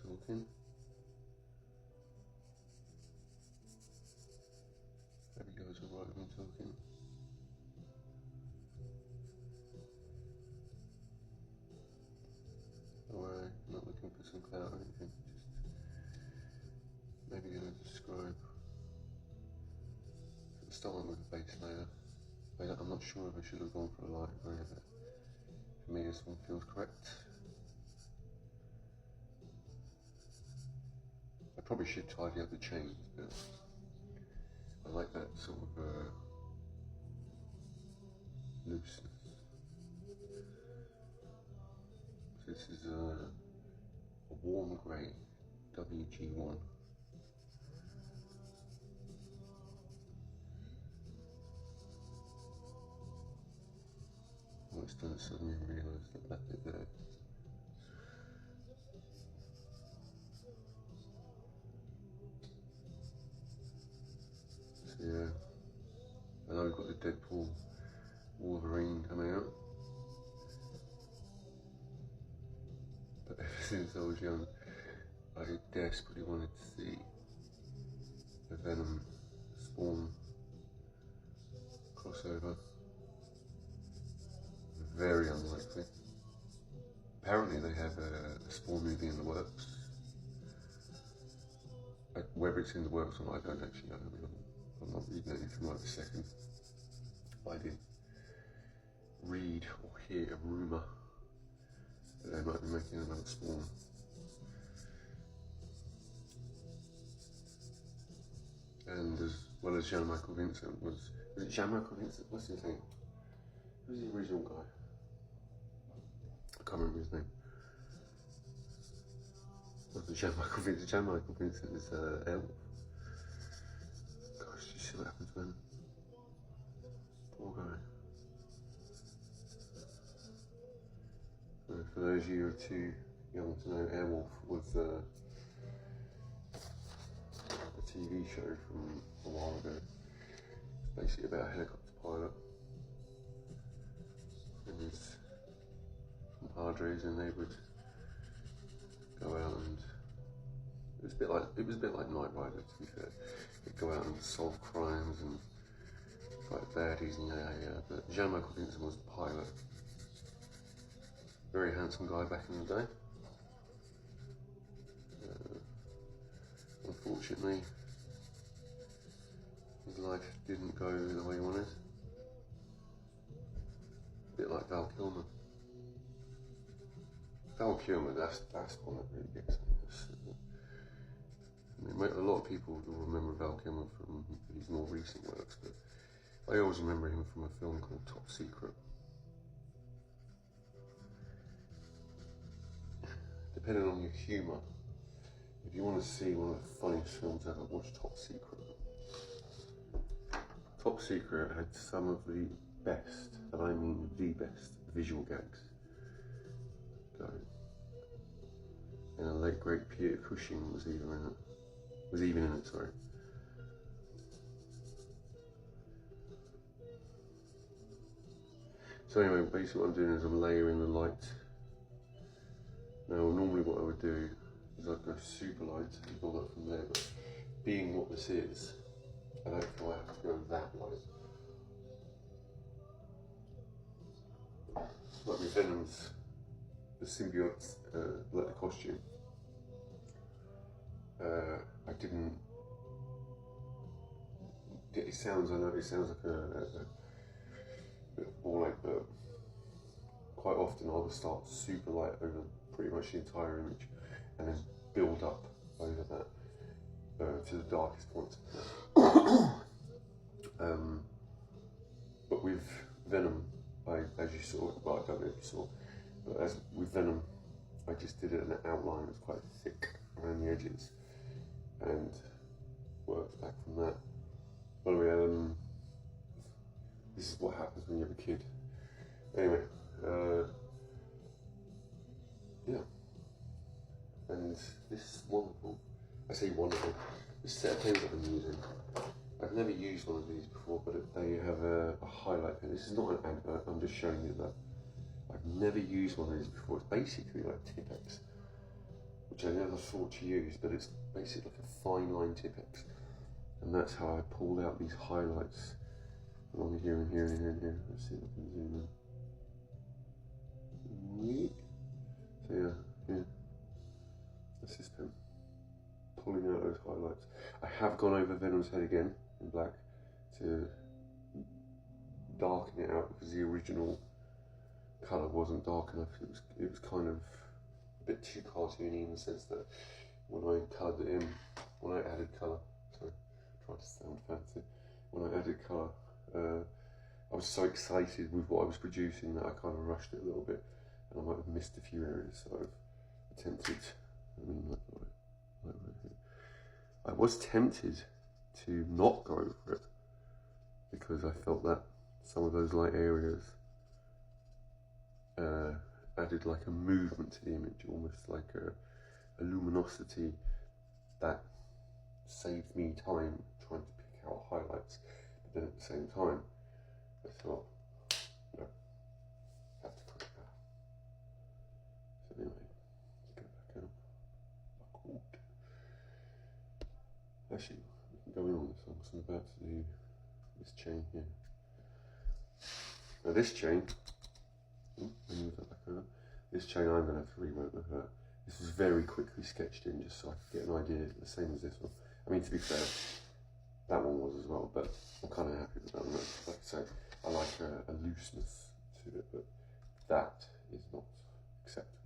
talking. Hope you guys are alright with me talking. Don't worry, I'm not looking for some clout or anything, just maybe going to describe. Starting with the base layer. I'm not sure if I should have gone for a light grey, but for me this one feels correct. I probably should tidy up the chains, but I like that sort of looseness. So this is a warm grey WG1. I was done, suddenly realised that left it there. So yeah, I know we've got the Deadpool Wolverine coming out, but ever since I was young, I desperately wanted to see the Venom Spawn crossover. Very unlikely. Apparently they have a Spawn movie in the works. Whether it's in the works or not, I don't actually know. I'm not reading anything right this second. I did read or hear a rumour that they might be making another Spawn. And as well as Jean-Michael Vincent was it Jean-Michael Vincent? What's his name? Who's the original guy? I can't remember his name. Wasn't Jean-Michael Vincent? Jean-Michael Vincent is Elf. Gosh, you see what happens when? Poor guy. For those of you who are too young to know, Airwolf was a TV show from a while ago. It's basically about a helicopter pilot and his compadres, and they would go out and it was a bit like Knight Rider, to be fair. They'd go out and solve crimes and fight baddies and yeah. But Jean-Michael Vincent was the pilot. Very handsome guy back in the day. Unfortunately, his life didn't go the way he wanted. A bit like Val Kilmer. Val Kilmer, that's one that really gets me. I mean, a lot of people will remember Val Kilmer from his more recent works, but I always remember him from a film called Top Secret. Depending on your humour, if you want to see one of the funniest films ever, watch Top Secret. Top Secret had some of the best, and I mean the best, visual gags going. And the late great Peter Cushing was even in it. Sorry. So anyway, basically what I'm doing is I'm layering the light. Now normally what I would do is I'd go super light and build up from there, but being what this is, I don't feel I have to go that light. Like with Venom's, the symbiote, like the costume, I didn't, I know it sounds like a bit boring, but quite often I would start super light over pretty much the entire image and then build up over that to the darkest point. But with Venom, as you saw, well, I don't know if you saw, but with Venom, I just did it an outline that was quite thick around the edges and worked back from that. By the way, this is what happens when you have a kid. Anyway, yeah. And this wonderful, I say wonderful, this set of pens I've been using, I've never used one of these before, but they have a highlight pen. This is not an advert, I'm just showing you that. I've never used one of these before. It's basically like Tipp-Ex, which I never thought to use, but it's basically like a fine line Tipp-Ex. And that's how I pulled out these highlights along here and here and here and here. Let's see if I can zoom in. So yeah, that's this pen. Pulling out those highlights. I have gone over Venom's head again in black to darken it out because the original colour wasn't dark enough. It was kind of a bit too cartoony in the sense that when I coloured it in, when I added colour, sorry, trying to sound fancy, when I added colour, I was so excited with what I was producing that I kind of rushed it a little bit, and I might have missed a few areas. So I've attempted. I was tempted to not go over it because I felt that some of those light areas added like a movement to the image, almost like a luminosity that saved me time trying to pick out highlights. But then at the same time, I thought, no, have to cut it out. So anyway, let's go back out. Actually, we can go in on this one because I'm about to do this chain here. Now this chain, move that back over. This chain I'm going to have to rework with her. This was very quickly sketched in just so I could get an idea, the same as this one. I mean, to be fair, that one was as well, but I'm kind of happy with that one. Like I say, I like a looseness to it, but that is not acceptable.